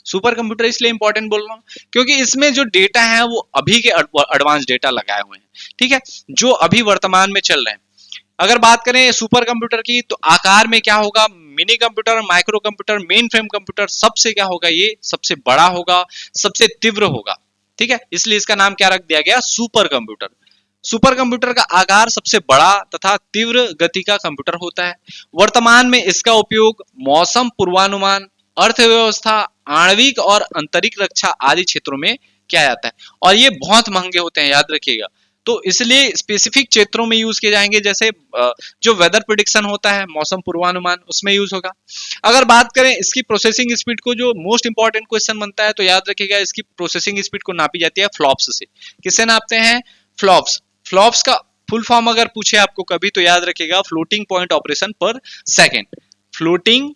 Super computer इसलिए important बोल रहा हूँ क्योंकि इसमें जो डेटा है वो अभी के एडवांस डेटा लगाए हुए हैं, ठीक है, जो अभी वर्तमान में चल रहे हैं। अगर बात करें सुपर कंप्यूटर की तो आकार में क्या होगा, mini computer, micro computer, main frame computer, सबसे क्या होगा, ये सबसे बड़ा होगा, सबसे तीव्र होगा, ठीक है, इसलिए इसका नाम क्या रख दिया गया, सुपर कंप्यूटर। सुपर कंप्यूटर का आकार सबसे बड़ा तथा तीव्र गति का कंप्यूटर होता है। वर्तमान में इसका उपयोग मौसम पूर्वानुमान, अर्थव्यवस्था, आणविक और अंतरिक्ष रक्षा आदि क्षेत्रों में किया जाता है, और ये बहुत महंगे होते हैं, याद रखिएगा। तो इसलिए स्पेसिफिक क्षेत्रों में यूज किए जाएंगे, जैसे जो वेदर प्रिडिक्शन होता है, मौसम पूर्वानुमान, उसमें यूज होगा। अगर बात करें इसकी प्रोसेसिंग स्पीड को, जो मोस्ट इंपॉर्टेंट क्वेश्चन बनता है, तो याद रखिएगा इसकी प्रोसेसिंग स्पीड को नापी जाती है फ्लॉप्स से। किससे नापते हैं, फ्लॉप्स। फ्लॉप्स का फुल फॉर्म अगर पूछे आपको कभी तो याद रखिएगा फ्लोटिंग पॉइंट ऑपरेशन पर सेकेंड। फ्लोटिंग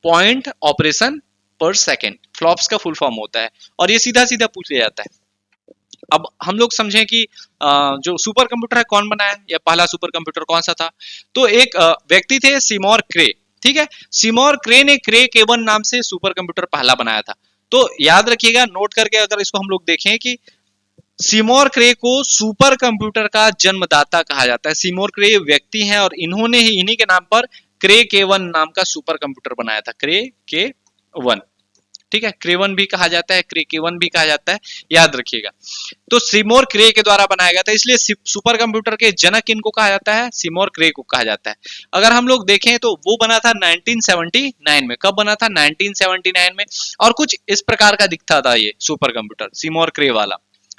पॉइंट ऑपरेशन पर सेकेंड फ्लॉप्स का फुल फॉर्म होता है, और ये सीधा सीधा पूछ लिया जाता है। अब हम लोग समझें कि जो सुपर कंप्यूटर है कौन बनाया, या पहला सुपर कंप्यूटर कौन सा था। तो एक व्यक्ति थे सिमोर क्रे, ठीक है, सिमोर क्रे ने क्रे K1 नाम से सुपर कंप्यूटर पहला बनाया था। तो याद रखिएगा, नोट करके अगर इसको हम लोग देखें कि सिमोर क्रे को सुपर कंप्यूटर का जन्मदाता कहा जाता है। सिमोर क्रे व्यक्ति हैं और इन्होंने ही इन्हीं के नाम पर क्रे K1 नाम का सुपर कंप्यूटर बनाया था, क्रे K1, ठीक है, क्रे1 भी कहा जाता है, क्रे K1 भी कहा जाता है, याद रखिएगा। तो सिमोर क्रे के द्वारा बनाया गया था, इसलिए सुपर कंप्यूटर के जनक इनको कहा जाता है, सिमोर क्रे को कहा जाता है। अगर हम लोग देखें तो वो बना था 1979 में। कब बना था, 1979 में। और कुछ इस प्रकार का दिखता था ये सुपर कंप्यूटर, सिमोर क्रे वाला,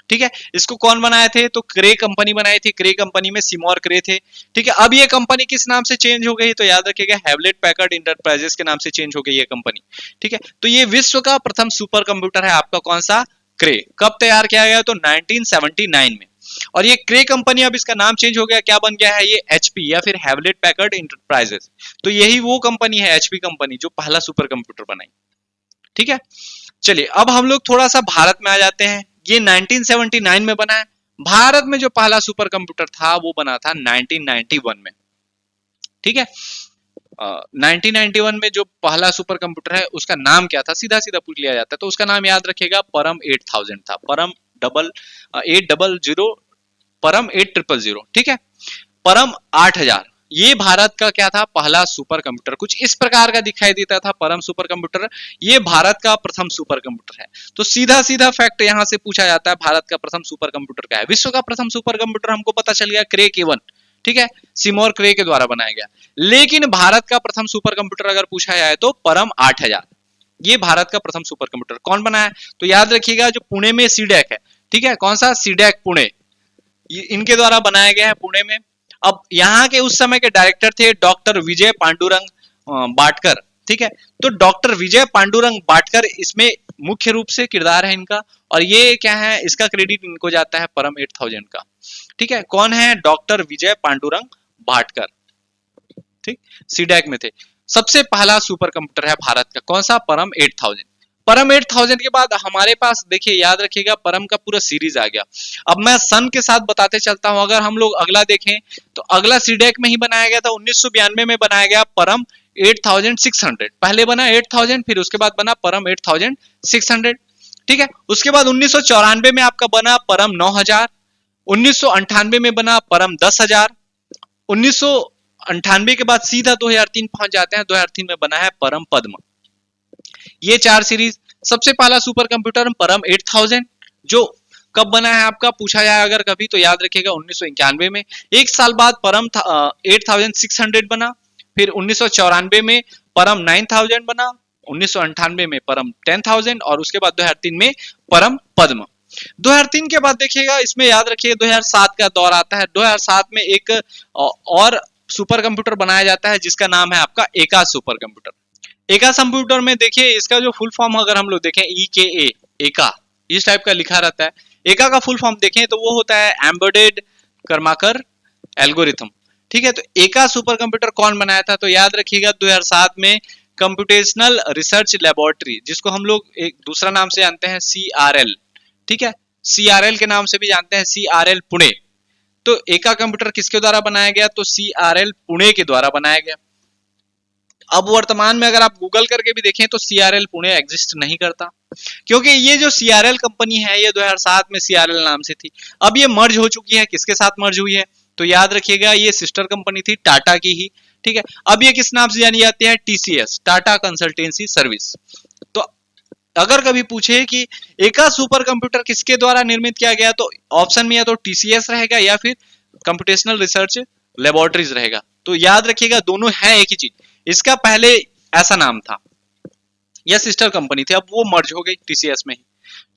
ठीक है। इसको कौन बनाए थे, तो क्रे कंपनी बनाई थी, क्रे कंपनी में सिमोर क्रे थे, ठीक है। अब ये कंपनी किस नाम से चेंज हो गई, तो याद रखिएगा हेवलेट पैकर्ड इंटरप्राइजेस के नाम से चेंज हो गई ये कंपनी, ठीक है। तो ये विश्व का प्रथम सुपर कंप्यूटर है आपका, कौन सा, क्रे। कब तैयार किया गया, तो 1979 में। और ये क्रे कंपनी, अब इसका नाम चेंज हो गया, क्या बन गया है, ये एचपी या फिर हेवलेट पैकर्ड इंटरप्राइजेस। तो यही वो कंपनी है, एचपी कंपनी, जो पहला सुपर कंप्यूटर बनाई, ठीक है। चलिए अब हम लोग थोड़ा सा भारत में आ जाते हैं। ये 1979 में बना है। भारत में जो पहला सुपर कंप्यूटर था वो बना था 1991 में, ठीक है। 1991 में जो पहला सुपर कंप्यूटर है उसका नाम क्या था, सीधा सीधा पूछ लिया जाता है, तो उसका नाम याद रखिएगा परम 8000 था, परम 800, परम 8000, ठीक है, परम 8000। ये भारत का क्या था, पहला सुपर कंप्यूटर, कुछ इस प्रकार का दिखाई देता था परम सुपर कंप्यूटर। ये भारत का प्रथम सुपर कंप्यूटर है। तो सीधा सीधा फैक्ट यहां से पूछा जाता है, भारत का प्रथम सुपर कंप्यूटर क्या है। विश्व का प्रथम सुपर कंप्यूटर हमको पता चल गया, क्रे K1, ठीक है, सिमोर क्रे के द्वारा बनाया गया। लेकिन भारत का प्रथम सुपर कंप्यूटर अगर पूछा जाए तो परम 8000, ये भारत का प्रथम सुपर कंप्यूटर कौन बनाया, तो याद रखिएगा जो पुणे में सीडैक है, ठीक है, कौन सा, सीडैक पुणे, इनके द्वारा बनाया गया है पुणे में। अब यहाँ के उस समय के डायरेक्टर थे डॉक्टर विजय पांडुरंग बाटकर, ठीक है। तो डॉक्टर विजय पांडुरंग बाटकर इसमें मुख्य रूप से किरदार है इनका, और ये क्या है, इसका क्रेडिट इनको जाता है परम 8000 का, ठीक है। कौन है, डॉक्टर विजय पांडुरंग बाटकर, ठीक, सीडैक में थे। सबसे पहला सुपर कंप्यूटर है भारत का, कौन सा, परम 8000। परम 8000 के बाद हमारे पास देखिए, याद रखिएगा, परम का पूरा सीरीज आ गया। अब मैं सन के साथ बताते चलता हूं। अगर हम लोग अगला देखें तो अगला सीडैक में ही बनाया गया था, 1992 में बनाया गया परम 8600। पहले बना 8000, फिर उसके बाद बना परम 8600, ठीक है। उसके बाद 1994 में आपका बना परम 9000, 1998 में बना परम 10000, 1998 के बाद सीधा 2003 पहुंच जाते हैं, 2003 में बना है परम पद्म। ये 4 सीरीज। सबसे पहला सुपर कंप्यूटर परम 8000, जो कब बना है आपका, पूछा जाए अगर कभी तो याद रखिएगा 1991 में। एक साल बाद परम 8600 बना, फिर 1994 में परम 9000 बना, 1998 में परम 10000, और उसके बाद 2003 में परम पद्म। 2003 के बाद देखिएगा, इसमें याद रखिए 2007 का दौर आता है। 2007 में एक और सुपर कंप्यूटर बनाया जाता है जिसका नाम है आपका एका सुपर कंप्यूटर। एका कंप्यूटर में देखिए, इसका जो फुल फॉर्म अगर हम लोग देखें, EKA, एका, इस टाइप का लिखा रहता है। एका का फुल फॉर्म देखें तो वो होता है एम्बेडेड कर्माकर एल्गोरिथम, ठीक है। तो एका सुपर कंप्यूटर कौन बनाया था, तो याद रखिएगा 2007 में कंप्यूटेशनल रिसर्च लेबोरेटरी, जिसको हम लोग एक दूसरा नाम से जानते हैं CRL, ठीक है, CRL के नाम से भी जानते हैं, CRL पुणे। तो एका कंप्यूटर किसके द्वारा बनाया गया, तो CRL पुणे के द्वारा बनाया गया। अब वर्तमान में अगर आप गूगल करके भी देखें तो CRL पुणे एग्जिस्ट नहीं करता, क्योंकि ये जो CRL कंपनी है ये 2007 में CRL नाम से थी। अब ये मर्ज हो चुकी है, किसके साथ मर्ज हुई है तो याद रखिएगा ये सिस्टर कंपनी थी टाटा की ही, ठीक है। अब ये किस नाम से जानी जाती है, TCS, टाटा कंसल्टेंसी सर्विस। तो अगर कभी पूछे कि एका सुपर कंप्यूटर किसके द्वारा निर्मित किया गया तो ऑप्शन में या तो TCS रहेगा या फिर कंप्यूटेशनल रिसर्च लेबोरेटरीज रहेगा। तो याद रखिएगा दोनों है एक ही चीज, इसका पहले ऐसा नाम था, यह सिस्टर कंपनी थी, अब वो मर्ज हो गई TCS में ही,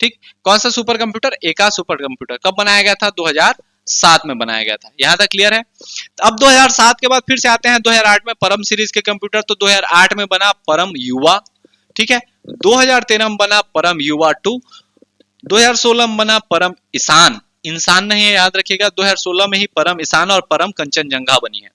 ठीक। कौन सा सुपर कंप्यूटर, एका सुपर कंप्यूटर कब बनाया गया था, 2007 में बनाया गया था। यहां तक क्लियर है। तो अब 2007 के बाद फिर से आते हैं 2008 में परम सीरीज के कंप्यूटर, तो 2008 में बना परम युवा, ठीक है। 2013 में बना परम युवा 2, 2016 में बना परम ईशान, इंसान नहीं है याद रखिएगा, 2016 में ही परम ईशान और परम कंचनजंगा बनी है,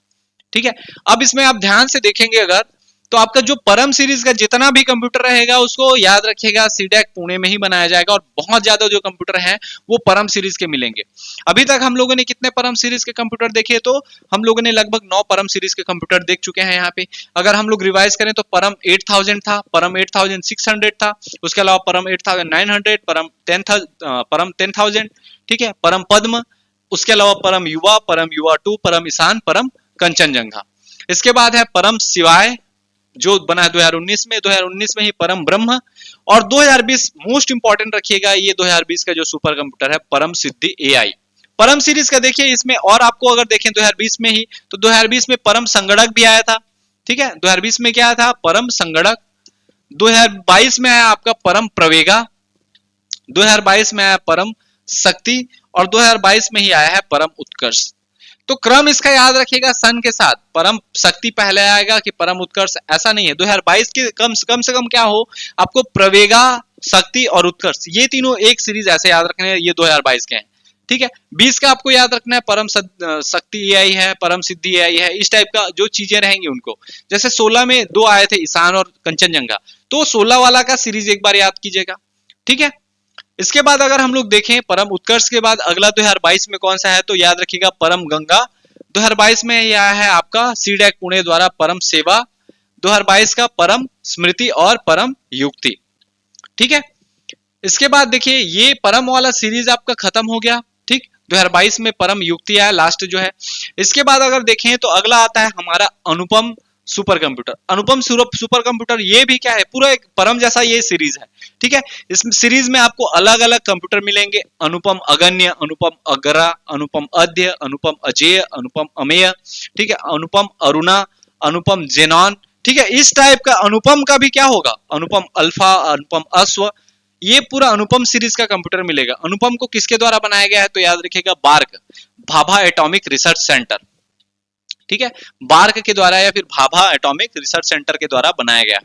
ठीक है। अब इसमें आप ध्यान से देखेंगे अगर तो आपका जो परम सीरीज का जितना भी कंप्यूटर रहेगा उसको याद रखिएगा सीडेक पुणे में ही बनाया जाएगा, और बहुत ज्यादा जो कंप्यूटर हैं वो परम सीरीज के मिलेंगे। अभी तक हम लोगों ने कितने परम सीरीज के कंप्यूटर देखे, तो हम लोगों ने लगभग 9 परम सीरीज के कंप्यूटर देख चुके हैं यहाँ पे। अगर हम लोग रिवाइज करें तो परम 8000 था, परम 8600 था, उसके अलावा परम 8900, परम 10000, ठीक है, परम पद्म, उसके अलावा परम युवा 2, परम ईशान, परम कंचनजंगा। इसके बाद है परम शिवाय जो बना है 2019 में, 2019 में ही परम ब्रह्म, और 2020 मोस्ट इंपॉर्टेंट रखिएगा, ये 2020 का जो सुपर कंप्यूटर है परम सिद्धि AI। परम सीरीज का देखिए इसमें, और आपको अगर देखें 2020 में ही, तो 2020 में परम संगणक भी आया था, ठीक है। 2020 में क्या था, परम संगणक। 2022 में आया आपका परम प्रवेगा, 2022 में आया परम शक्ति, और 2022 में ही आया है परम उत्कर्ष। तो क्रम इसका याद रखिएगा सन के साथ, परम शक्ति पहले आएगा कि परम उत्कर्ष, ऐसा नहीं है। 2022 के कम से कम क्या हो, आपको प्रवेगा, शक्ति और उत्कर्ष ये तीनों एक सीरीज ऐसे याद रखने हैं, ये 2022 के हैं, ठीक है। 20 का आपको याद रखना है परम शक्ति AI है, परम सिद्धि AI है, इस टाइप का जो चीजें रहेंगी उनको। जैसे 16 में 2 आए थे ईशान और कंचनजंगा, तो 16 वाला का सीरीज एक बार याद कीजिएगा, ठीक है। इसके बाद अगर हम लोग देखें परम उत्कर्ष के बाद अगला 2022 में कौन सा है, तो याद रखिएगा परम गंगा। 2022 में यह है आपका सीडेक पुणे द्वारा परम सेवा, 2022 का परम स्मृति और परम युक्ति, ठीक है। इसके बाद देखिए ये परम वाला सीरीज आपका खत्म हो गया, ठीक। 2022 में परम युक्ति आया लास्ट जो है। इसके बाद अगर देखें तो अगला आता है हमारा अनुपम सुपर कंप्यूटर। अनुपम सुपर कंप्यूटर ये भी क्या है, पूरा एक परम जैसा ये सीरीज है, ठीक है। इस सीरीज में आपको अलग अलग कंप्यूटर मिलेंगे, अनुपम अगण्य, अनुपम अग्रा, अनुपम अध्य, अनुपम अजेय, अनुपम अमेय, ठीक है, अनुपम अरुणा, अनुपम जेनॉन, ठीक है। इस टाइप का अनुपम का भी क्या होगा, अनुपम अल्फा, अनुपम अश्व, ये पूरा अनुपम सीरीज का कंप्यूटर मिलेगा। अनुपम को किसके द्वारा बनाया गया है, तो याद रखिएगा BARC, Bhabha atomic research centre, ठीक है, बार्क के द्वारा या फिर भाभा एटॉमिक रिसर्च सेंटर के द्वारा बनाया गया,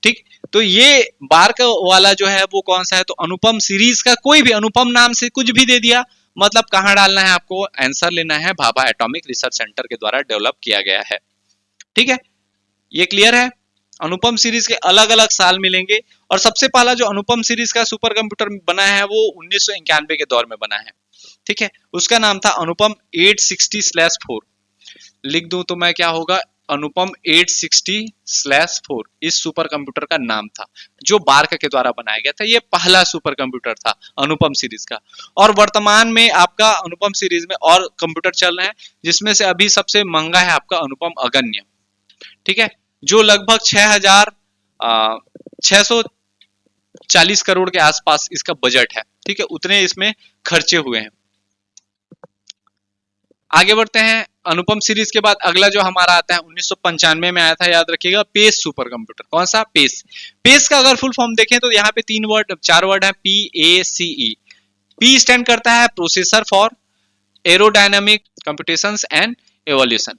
ठीक। तो ये बार्क वाला जो है वो कौन सा है, तो अनुपम सीरीज का कोई भी अनुपम नाम से कुछ भी दे दिया, मतलब कहां डालना है आपको, आंसर लेना है, भाभा एटॉमिक रिसर्च सेंटर के द्वारा डेवलप किया गया है, ठीक है। ये क्लियर है। अनुपम सीरीज के अलग अलग साल मिलेंगे, और सबसे पहला जो अनुपम सीरीज का सुपर कंप्यूटर बना है वो 1991 के दौर में बना है, ठीक है। उसका नाम था अनुपम 860/4, लिख दूं तो मैं क्या होगा, अनुपम 860/4 इस सुपर कंप्यूटर का नाम था, जो बार्क के द्वारा बनाया गया था। ये पहला सुपर कंप्यूटर था अनुपम सीरीज का। और वर्तमान में आपका अनुपम सीरीज में और कंप्यूटर चल रहे हैं, जिसमें से अभी सबसे महंगा है आपका अनुपम अगण्य, ठीक है, जो लगभग 640 करोड़ के आसपास इसका बजट है, ठीक है, उतने इसमें खर्चे हुए हैं। आगे बढ़ते हैं। अनुपम सीरीज के बाद अगला जो हमारा आता है 1995 में आया था, याद रखिएगा, पेस सुपर कंप्यूटर। कौन सा, पेस। पेस का अगर फुल फॉर्म देखें तो यहाँ पे 4 वर्ड है, PACE। P स्टैंड करता है processor for aerodynamic computations and evolution,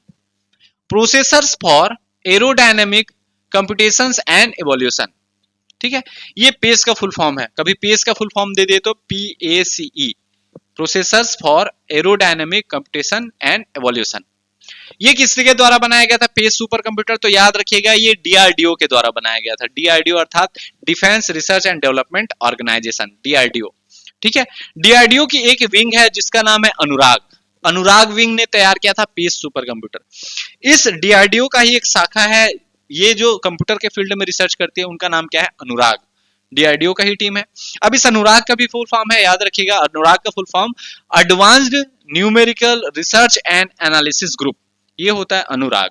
processors for aerodynamic computations and evolution, ठीक है। ये पेस का फुल फॉर्म है, कभी पेस का फुल फॉर्म दे दे तो PACE, processors for aerodynamic computation and evolution. ये किसके द्वारा बनाया गया था, पेस सुपर कंप्यूटर, तो याद रखिएगा ये DRDO के द्वारा बनाया गया था। DRDO अर्थात defence research and development organisation, DRDO, ठीक है। DRDO की एक विंग है जिसका नाम है अनुराग, अनुराग विंग ने तैयार किया था पेस सुपर कंप्यूटर। इस DRDO का ही एक शाखा है ये जो कंप्यूटर के फील्ड में रिसर्च करती है उनका नाम क्या है, अनुराग। डीआरडीओ का ही टीम है। अब इस अनुराग का भी फुल फॉर्म है, याद रखिएगा, अनुराग का full form advanced numerical research and analysis group, ये होता है Anurag,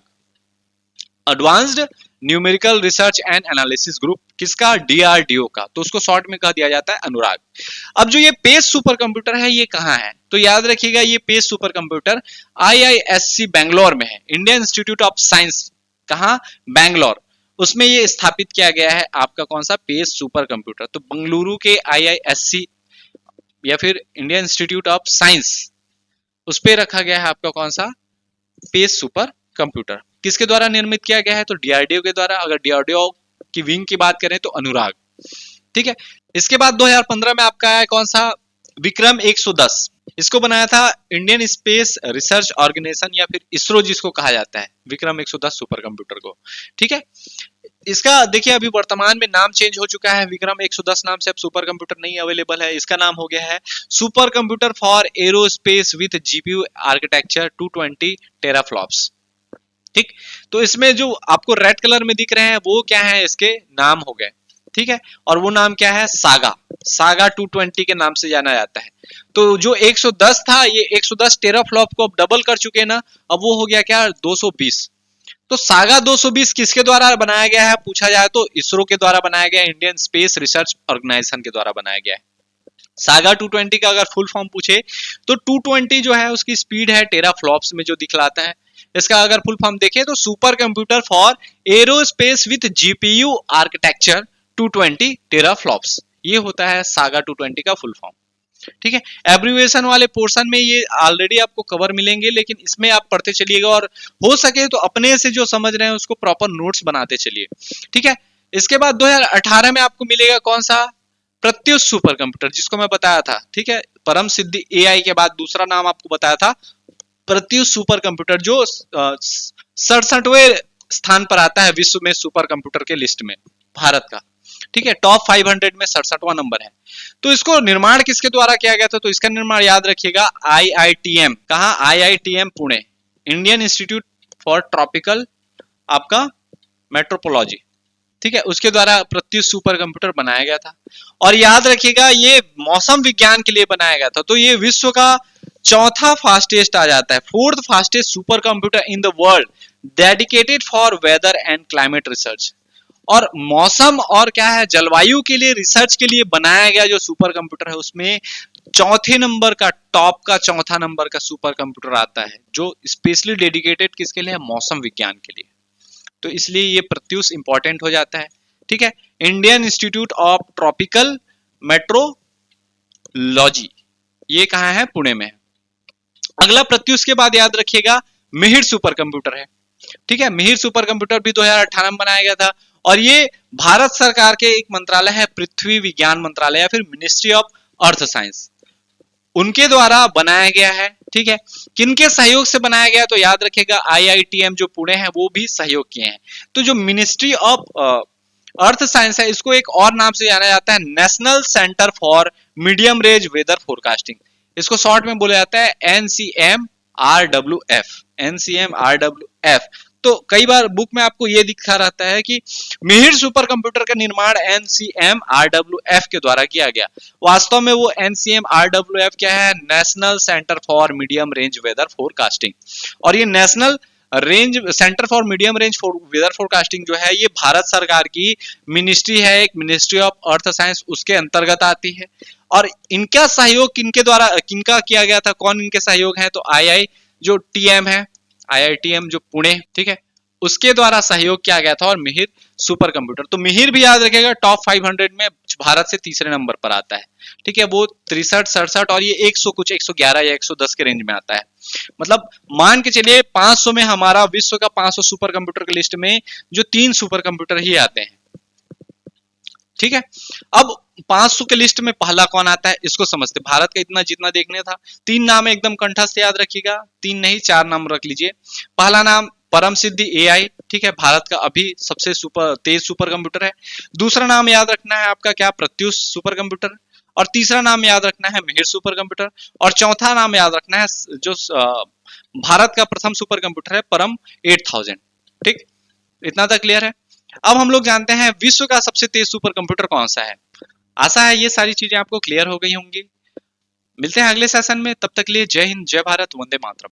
advanced numerical research and analysis group, किसका, डीआरडीओ का, तो उसको शॉर्ट में कह दिया जाता है अनुराग। अब जो ये पेस सुपर कंप्यूटर है ये कहाँ है, तो याद रखिएगा ये pace super computer IISc Bangalore में है, इंडियन इंस्टीट्यूट ऑफ साइंस, कहाँ, बैंगलोर, उसमें ये स्थापित किया गया है आपका कौन सा, पेस सुपर कंप्यूटर। तो बंगलुरु के आईआईएससी या फिर इंडियन इंस्टीट्यूट ऑफ साइंस, उस पे रखा गया है आपका कौन सा, पेस सुपर कंप्यूटर। किसके द्वारा निर्मित किया गया है, तो डीआरडीओ के द्वारा। अगर डीआरडीओ की विंग की बात करें तो अनुराग, ठीक है। इसके बाद 2015 में आपका है कौन सा, विक्रम 110, इसको बनाया था इंडियन स्पेस रिसर्च ऑर्गेनाइजेशन या फिर इसरो जिसको कहा जाता है, विक्रम 110 सुपर कंप्यूटर को, ठीक है। इसका देखिए अभी वर्तमान में नाम चेंज हो चुका है, विक्रम 110 नाम से अब सुपर कंप्यूटर नहीं अवेलेबल है, इसका नाम हो गया है super computer for aerospace with GPU architecture 220 teraflops, ठीक। तो इसमें जो आपको रेड कलर में दिख रहे हैं वो क्या है, इसके नाम हो गए, ठीक है। और वो नाम क्या है, सागा, सागा 220 के नाम से जाना जाता है। तो जो 110 था, ये 110 टेराफ्लॉप को अब डबल कर चुके हैं ना, अब वो हो गया क्या, 220। तो सागा 220 किसके द्वारा बनाया गया है, पूछा जाए तो इसरो के द्वारा बनाया गया, इंडियन स्पेस रिसर्च ऑर्गेनाइजेशन के द्वारा बनाया गया है। सागा 220 का अगर फुल फॉर्म पूछे तो 220 जो है उसकी स्पीड है टेराफ्लॉप्स में जो दिखलाता है। इसका अगर फुल फॉर्म देखें तो super computer for aerospace with GPU architecture 220 teraflops, ये होता है सागा 220 का फुल फॉर्म, ठीक है। एब्रिविएशन वाले पोर्शन में ये ऑलरेडी आपको कवर मिलेंगे, लेकिन इसमें आप पढ़ते चलिएगा और हो सके तो अपने से जो समझ रहे हैं उसको प्रॉपर नोट्स बनाते चलिए, ठीक है। इसके बाद 2018 में आपको मिलेगा कौन सा, प्रत्युष सुपर कंप्यूटर, जिसको मैं बताया था, ठीक है। परम सिद्धि एआई के बाद दूसरा नाम आपको बताया था प्रत्युष सुपर कंप्यूटर, जो 67वें स्थान पर आता है विश्व में सुपर कंप्यूटर के लिस्ट में, भारत का, ठीक है। टॉप 500 में 67वां नंबर है। तो इसको निर्माण किसके द्वारा किया गया था, तो इसका निर्माण याद रखिएगा आईआईटीएम, कहा, IITM Pune, Indian institute for tropical आपका मेट्रोपोलॉजी, ठीक है, उसके द्वारा प्रत्युष सुपर कंप्यूटर बनाया गया था। और याद रखिएगा ये मौसम विज्ञान के लिए बनाया गया था। तो ये विश्व का चौथा फास्टेस्ट आ जाता है, fourth fastest super computer in the world dedicated for weather and climate research. और मौसम और क्या है, जलवायु के लिए रिसर्च के लिए बनाया गया जो सुपर कंप्यूटर है, उसमें चौथे नंबर का, टॉप का चौथा नंबर का सुपर कंप्यूटर आता है, जो स्पेशली डेडिकेटेड किसके लिए है, मौसम विज्ञान के लिए। तो इसलिए ये प्रत्युष इंपॉर्टेंट हो जाता है, ठीक है। Indian institute of tropical metrology, ये कहाँ है, पुणे में है। अगला प्रत्युष के बाद याद रखिएगा मिहिर सुपर कंप्यूटर है, ठीक है। मिहिर सुपर कंप्यूटर भी 2018 में बनाया गया था, और ये भारत सरकार के एक मंत्रालय है, पृथ्वी विज्ञान मंत्रालय या फिर मिनिस्ट्री ऑफ अर्थ साइंस, उनके द्वारा बनाया गया है, ठीक है। किनके सहयोग से बनाया गया, तो याद रखिएगा आईआईटीएम जो पुणे है वो भी सहयोग किए हैं। तो जो मिनिस्ट्री ऑफ अर्थ साइंस है, इसको एक और नाम से जाना जाता है national centre for medium range weather forecasting, इसको शॉर्ट में बोला जाता है NCMRWF, NCMRWF। तो कई बार बुक में आपको ये दिखा रहता है कि मिहिर सुपर कंप्यूटर का निर्माण NCMRWF के द्वारा किया गया, वास्तव में वो NCMRWF क्या है, national centre for medium range weather forecasting. और ये national range centre for medium range weather forecasting जो है, ये भारत सरकार की मिनिस्ट्री है, एक मिनिस्ट्री ऑफ अर्थ साइंस, उसके अंतर्गत आती है। और इनका सहयोग किनके द्वारा, किनका किया गया था, कौन इनके सहयोग है, तो जो टीएम है, आईआईटीएम जो पुणे, ठीक है, उसके द्वारा सहयोग किया गया था, और मिहिर सुपर कंप्यूटर। तो मिहिर भी याद रखेगा टॉप 500 में भारत से तीसरे नंबर पर आता है, ठीक है। वो 63, 67 और ये 100 कुछ 111 या 110 के रेंज में आता है। मतलब मान के चलिए 500 में हमारा विश्व का 500 सुपर कंप्यूटर की लिस्ट में जो 3 सुपर कंप्यूटर ही आते हैं, ठीक है। अब 500 के लिस्ट में पहला कौन आता है, इसको समझते। भारत का इतना जितना देखने था, 3 नाम एकदम कंठस्थ याद रखिएगा, 3 नहीं 4 नाम रख लीजिए। पहला नाम परम सिद्धि एआई, ठीक है, भारत का अभी सबसे तेज सुपर कंप्यूटर है। दूसरा नाम याद रखना है आपका क्या, प्रत्युष सुपर कंप्यूटर। और तीसरा नाम याद रखना है मिहिर सुपर कंप्यूटर। और चौथा नाम याद रखना है जो भारत का प्रथम सुपर कंप्यूटर है, परम 8000, ठीक। इतना तक क्लियर है। अब हम लोग जानते हैं विश्व का सबसे तेज सुपर कंप्यूटर कौन सा है। आशा है ये सारी चीजें आपको क्लियर हो गई होंगी। मिलते हैं अगले सेशन में, तब तक के लिए जय हिंद, जय भारत, वंदे मातरम।